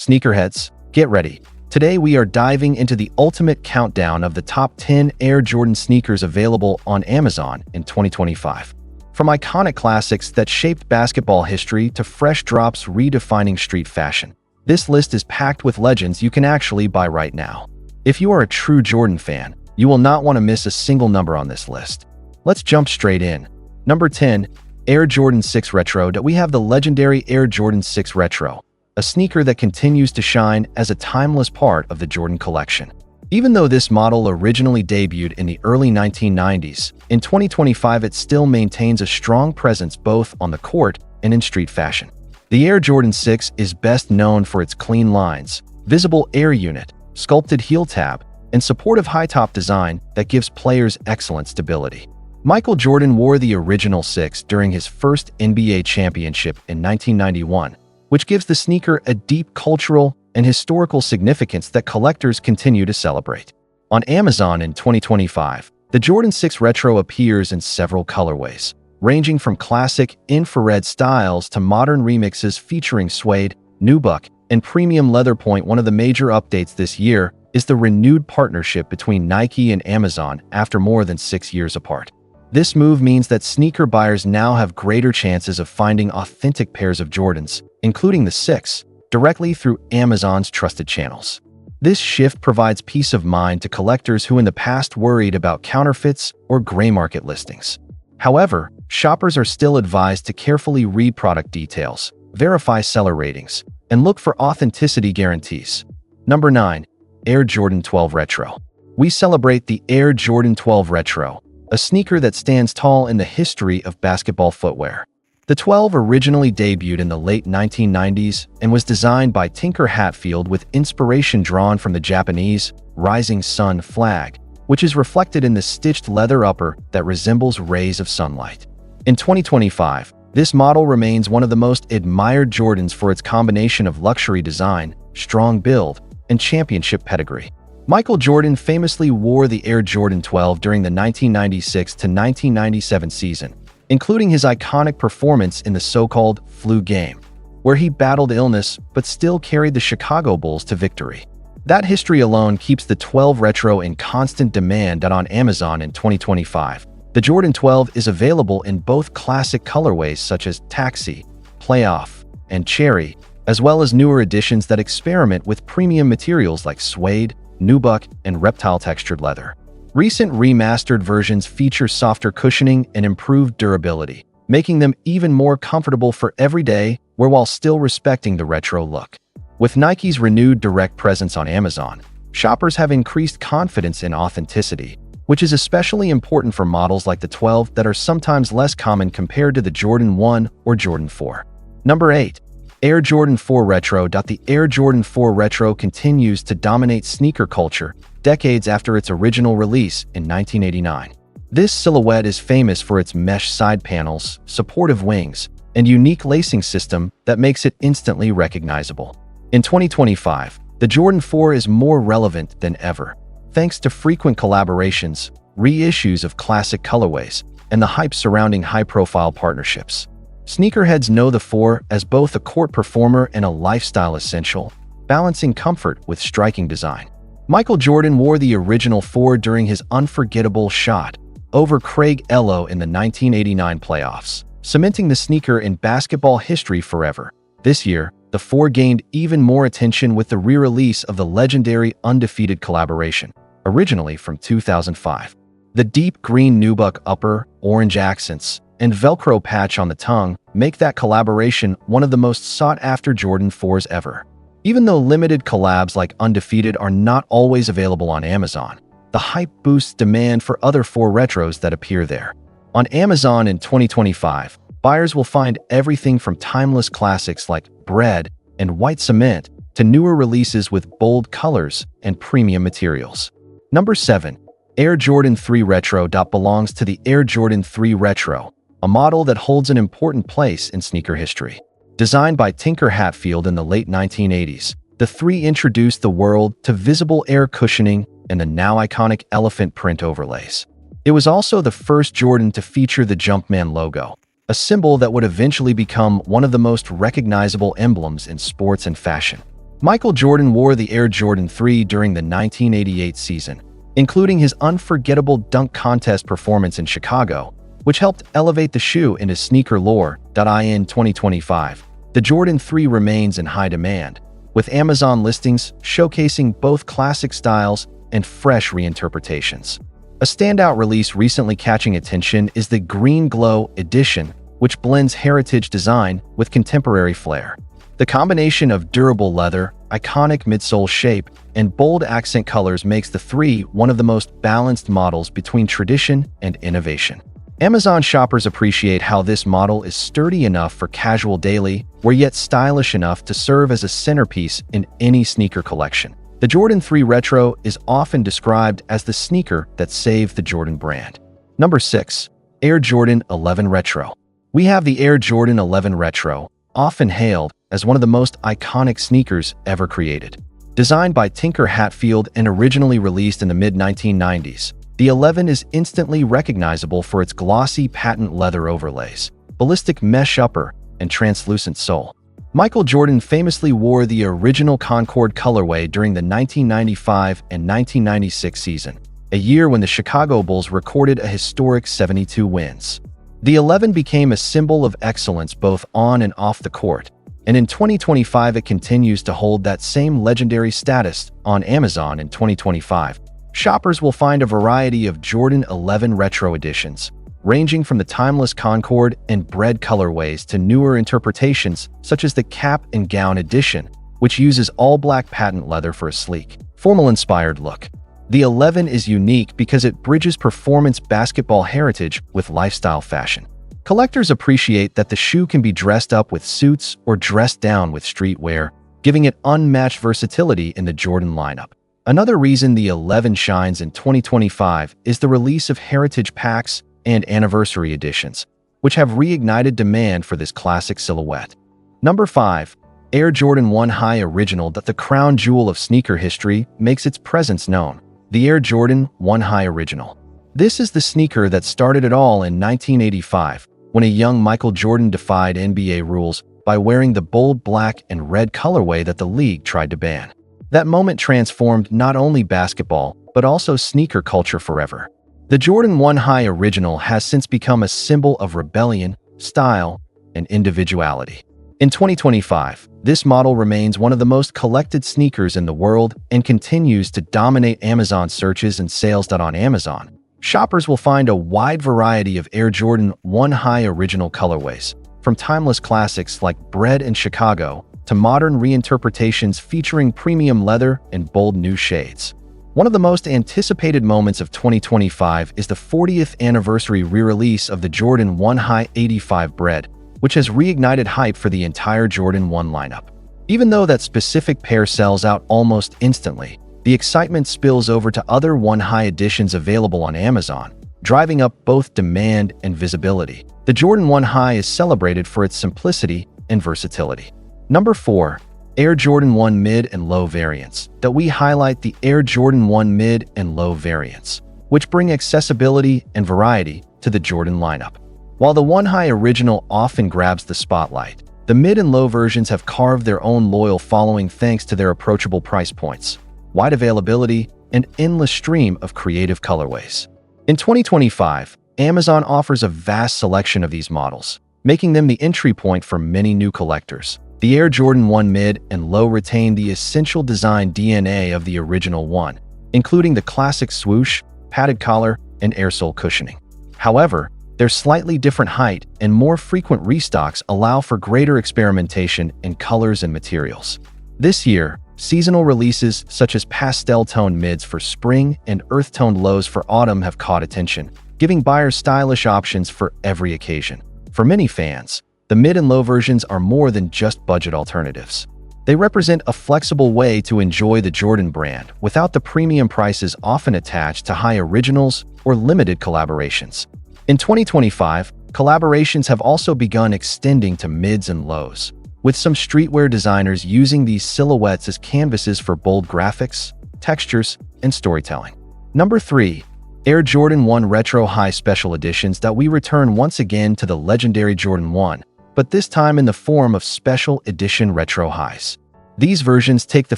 Sneakerheads, get ready. Today we are diving into the ultimate countdown of the top 10 Air Jordan sneakers available on Amazon in 2025. From iconic classics that shaped basketball history to fresh drops redefining street fashion, this list is packed with legends you can actually buy right now. If you are a true Jordan fan, you will not want to miss a single number on this list. Let's jump straight in. Number 10, Air Jordan 6 Retro. We have the legendary Air Jordan 6 Retro, a sneaker that continues to shine as a timeless part of the Jordan collection. Even though this model originally debuted in the early 1990s, in 2025 it still maintains a strong presence both on the court and in street fashion. The Air Jordan 6 is best known for its clean lines, visible air unit, sculpted heel tab, and supportive high-top design that gives players excellent stability. Michael Jordan wore the original 6 during his first NBA championship in 1991, which gives the sneaker a deep cultural and historical significance that collectors continue to celebrate. On Amazon in 2025, the Jordan 6 Retro appears in several colorways, ranging from classic infrared styles to modern remixes featuring suede, nubuck, and premium leather. One of the major updates this year is the renewed partnership between Nike and Amazon after more than 6 years apart. This move means that sneaker buyers now have greater chances of finding authentic pairs of Jordans, including the 6, directly through Amazon's trusted channels. This shift provides peace of mind to collectors who in the past worried about counterfeits or gray market listings. However, shoppers are still advised to carefully read product details, verify seller ratings, and look for authenticity guarantees. Number 9, Air Jordan 12 Retro. We celebrate the Air Jordan 12 Retro, a sneaker that stands tall in the history of basketball footwear. The 12 originally debuted in the late 1990s and was designed by Tinker Hatfield with inspiration drawn from the Japanese rising sun flag, which is reflected in the stitched leather upper that resembles rays of sunlight. In 2025, this model remains one of the most admired Jordans for its combination of luxury design, strong build, and championship pedigree. Michael Jordan famously wore the Air Jordan 12 during the 1996 to 1997 season, including his iconic performance in the so-called flu game, where he battled illness but still carried the Chicago Bulls to victory. That history alone keeps the 12 Retro in constant demand on Amazon in 2025. The Jordan 12 is available in both classic colorways such as Taxi, Playoff, and Cherry, as well as newer editions that experiment with premium materials like suede, nubuck, and reptile-textured leather. Recent remastered versions feature softer cushioning and improved durability, making them even more comfortable for everyday wear while still respecting the retro look. With Nike's renewed direct presence on Amazon, shoppers have increased confidence in authenticity, which is especially important for models like the 12 that are sometimes less common compared to the Jordan 1 or Jordan 4. Number 8. Air Jordan 4 Retro. The Air Jordan 4 Retro continues to dominate sneaker culture decades after its original release in 1989. This silhouette is famous for its mesh side panels, supportive wings, and unique lacing system that makes it instantly recognizable. In 2025, the Jordan 4 is more relevant than ever, thanks to frequent collaborations, reissues of classic colorways, and the hype surrounding high-profile partnerships. Sneakerheads know the 4 as both a court performer and a lifestyle essential, balancing comfort with striking design. Michael Jordan wore the original 4 during his unforgettable shot over Craig Ello in the 1989 playoffs, cementing the sneaker in basketball history forever. This year, the 4 gained even more attention with the re-release of the legendary Undefeated collaboration, originally from 2005. The deep green nubuck upper, orange accents, and Velcro patch on the tongue make that collaboration one of the most sought-after Jordan 4s ever. Even though limited collabs like Undefeated are not always available on Amazon, the hype boosts demand for other 4 Retros that appear there. On Amazon in 2025, buyers will find everything from timeless classics like Bread and White Cement to newer releases with bold colors and premium materials. Number 7. Air Jordan 3 Retro. Belongs to the Air Jordan 3 Retro, a model that holds an important place in sneaker history. Designed by Tinker Hatfield in the late 1980s, the 3 introduced the world to visible air cushioning and the now iconic elephant print overlays. It was also the first Jordan to feature the Jumpman logo, a symbol that would eventually become one of the most recognizable emblems in sports and fashion. Michael Jordan wore the Air Jordan 3 during the 1988 season, including his unforgettable dunk contest performance in Chicago, which helped elevate the shoe into sneaker lore. In 2025, the Jordan 3 remains in high demand, with Amazon listings showcasing both classic styles and fresh reinterpretations. A standout release recently catching attention is the Green Glow Edition, which blends heritage design with contemporary flair. The combination of durable leather, iconic midsole shape, and bold accent colors makes the 3 one of the most balanced models between tradition and innovation. Amazon shoppers appreciate how this model is sturdy enough for casual daily wear yet stylish enough to serve as a centerpiece in any sneaker collection. The Jordan 3 Retro is often described as the sneaker that saved the Jordan brand. Number 6. Air Jordan 11 Retro. We have the Air Jordan 11 Retro, often hailed as one of the most iconic sneakers ever created. Designed by Tinker Hatfield and originally released in the mid-1990s, the 11 is instantly recognizable for its glossy patent leather overlays, ballistic mesh upper, and translucent sole. Michael Jordan famously wore the original Concord colorway during the 1995 and 1996 season, a year when the Chicago Bulls recorded a historic 72 wins. The 11 became a symbol of excellence both on and off the court, and in 2025 it continues to hold that same legendary status. On Amazon in 2025, shoppers will find a variety of Jordan 11 retro editions, ranging from the timeless Concord and Bread colorways to newer interpretations such as the Cap and Gown edition, which uses all-black patent leather for a sleek, formal-inspired look. The 11 is unique because it bridges performance basketball heritage with lifestyle fashion. Collectors appreciate that the shoe can be dressed up with suits or dressed down with streetwear, giving it unmatched versatility in the Jordan lineup. Another reason the 11 shines in 2025 is the release of heritage packs and anniversary editions, which have reignited demand for this classic silhouette. Number 5. Air Jordan 1 High Original. That the crown jewel of sneaker history makes its presence known. The Air Jordan 1 High Original. This is the sneaker that started it all in 1985, when a young Michael Jordan defied NBA rules by wearing the bold black and red colorway that the league tried to ban. That moment transformed not only basketball, but also sneaker culture forever. The Jordan 1 High Original has since become a symbol of rebellion, style, and individuality. In 2025, this model remains one of the most collected sneakers in the world and continues to dominate Amazon searches and sales. On Amazon, shoppers will find a wide variety of Air Jordan 1 High Original colorways, from timeless classics like Bread and Chicago to modern reinterpretations featuring premium leather and bold new shades. One of the most anticipated moments of 2025 is the 40th anniversary re-release of the Jordan 1 High 85 Bread, which has reignited hype for the entire Jordan 1 lineup. Even though that specific pair sells out almost instantly, the excitement spills over to other 1 High editions available on Amazon, driving up both demand and visibility. The Jordan 1 High is celebrated for its simplicity and versatility. Number 4. Air Jordan 1 Mid and Low variants. That we highlight the Air Jordan 1 Mid and Low variants, which bring accessibility and variety to the Jordan lineup. While the 1 High Original often grabs the spotlight, the mid and low versions have carved their own loyal following thanks to their approachable price points, wide availability, and endless stream of creative colorways. In 2025, Amazon offers a vast selection of these models, making them the entry point for many new collectors. The Air Jordan 1 Mid and Low retain the essential design DNA of the original one, including the classic swoosh, padded collar, and airsole cushioning. However, their slightly different height and more frequent restocks allow for greater experimentation in colors and materials. This year, seasonal releases such as pastel-toned mids for spring and earth-toned lows for autumn have caught attention, giving buyers stylish options for every occasion. For many fans, the mid and low versions are more than just budget alternatives. They represent a flexible way to enjoy the Jordan brand without the premium prices often attached to high originals or limited collaborations. In 2025, collaborations have also begun extending to mids and lows, with some streetwear designers using these silhouettes as canvases for bold graphics, textures, and storytelling. Number 3. Air Jordan 1 Retro High Special Editions. That we return once again to the legendary Jordan 1, but this time in the form of special edition retro highs. These versions take the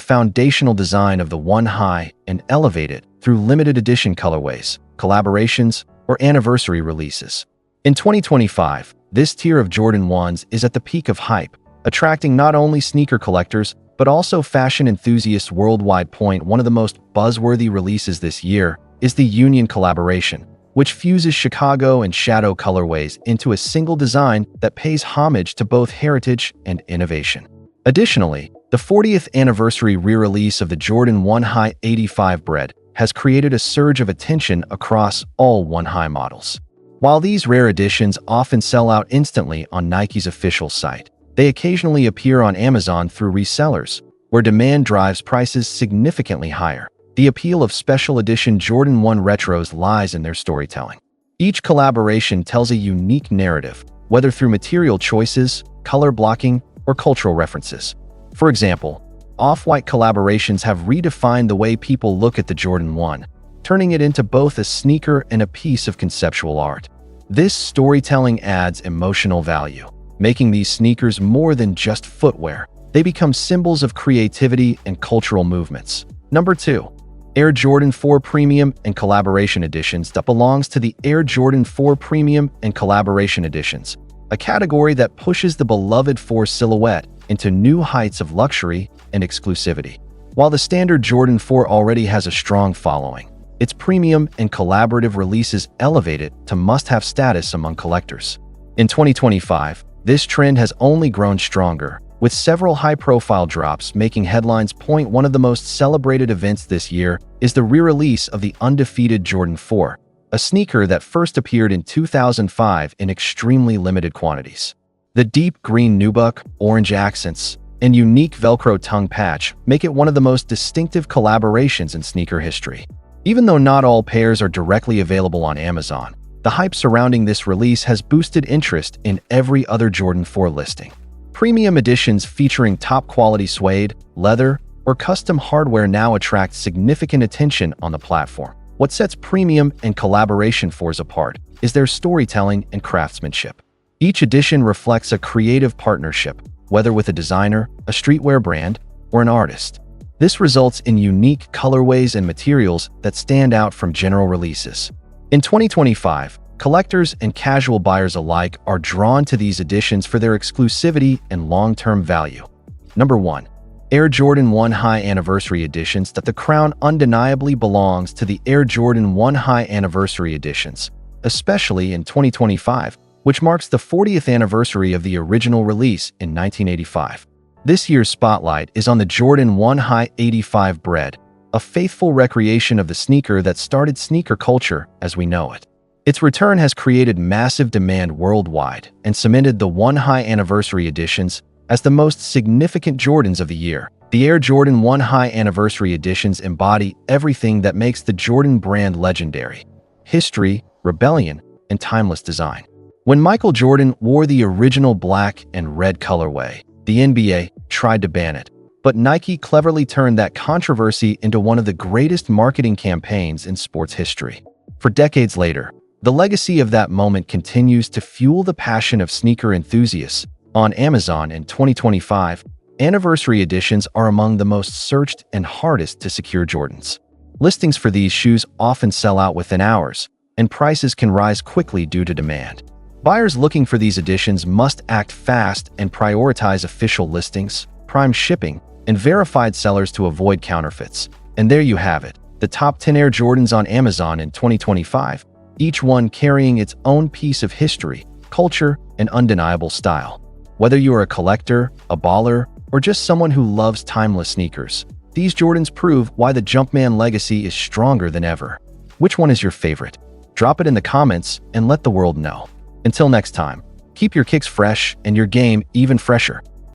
foundational design of the One High and elevate it through limited edition colorways, collaborations, or anniversary releases. In 2025, this tier of Jordan 1s is at the peak of hype, attracting not only sneaker collectors but also fashion enthusiasts worldwide. One of the most buzzworthy releases this year is the Union collaboration, which fuses Chicago and Shadow colorways into a single design that pays homage to both heritage and innovation. Additionally, the 40th anniversary re-release of the Jordan 1 High 85 Bread has created a surge of attention across all 1 High models. While these rare editions often sell out instantly on Nike's official site, they occasionally appear on Amazon through resellers, where demand drives prices significantly higher. The appeal of special edition Jordan 1 retros lies in their storytelling. Each collaboration tells a unique narrative, whether through material choices, color blocking, or cultural references. For example, Off-White collaborations have redefined the way people look at the Jordan 1, turning it into both a sneaker and a piece of conceptual art. This storytelling adds emotional value, making these sneakers more than just footwear. They become symbols of creativity and cultural movements. Number 2. Air Jordan 4 Premium and Collaboration Editions. That belongs to the Air Jordan 4 Premium and Collaboration Editions, a category that pushes the beloved 4 silhouette into new heights of luxury and exclusivity. While the standard Jordan 4 already has a strong following, its premium and collaborative releases elevate it to must-have status among collectors. In 2025, this trend has only grown stronger, with several high-profile drops making headlines. One of the most celebrated events this year is the re-release of the undefeated Jordan 4, a sneaker that first appeared in 2005 in extremely limited quantities. The deep green nubuck, orange accents, and unique Velcro tongue patch make it one of the most distinctive collaborations in sneaker history. Even though not all pairs are directly available on Amazon, the hype surrounding this release has boosted interest in every other Jordan 4 listing. Premium editions featuring top-quality suede, leather, or custom hardware now attract significant attention on the platform. What sets premium and collaboration 4s apart is their storytelling and craftsmanship. Each edition reflects a creative partnership, whether with a designer, a streetwear brand, or an artist. This results in unique colorways and materials that stand out from general releases. In 2025, collectors and casual buyers alike are drawn to these editions for their exclusivity and long-term value. Number 1. Air Jordan 1 High Anniversary Editions. That the crown undeniably belongs to the Air Jordan 1 High Anniversary Editions, especially in 2025, which marks the 40th anniversary of the original release in 1985. This year's spotlight is on the Jordan 1 High 85 Bread, a faithful recreation of the sneaker that started sneaker culture as we know it. Its return has created massive demand worldwide and cemented the 1 High Anniversary Editions as the most significant Jordans of the year. The Air Jordan 1 High Anniversary Editions embody everything that makes the Jordan brand legendary: history, rebellion, and timeless design. When Michael Jordan wore the original black and red colorway, the NBA tried to ban it, but Nike cleverly turned that controversy into one of the greatest marketing campaigns in sports history. For decades later, the legacy of that moment continues to fuel the passion of sneaker enthusiasts. On Amazon in 2025, anniversary editions are among the most searched and hardest to secure Jordans. Listings for these shoes often sell out within hours, and prices can rise quickly due to demand. Buyers looking for these editions must act fast and prioritize official listings, prime shipping, and verified sellers to avoid counterfeits. And there you have it, the top 10 Air Jordans on Amazon in 2025, each one carrying its own piece of history, culture, and undeniable style. Whether you are a collector, a baller, or just someone who loves timeless sneakers, these Jordans prove why the Jumpman legacy is stronger than ever. Which one is your favorite? Drop it in the comments and let the world know. Until next time, keep your kicks fresh and your game even fresher.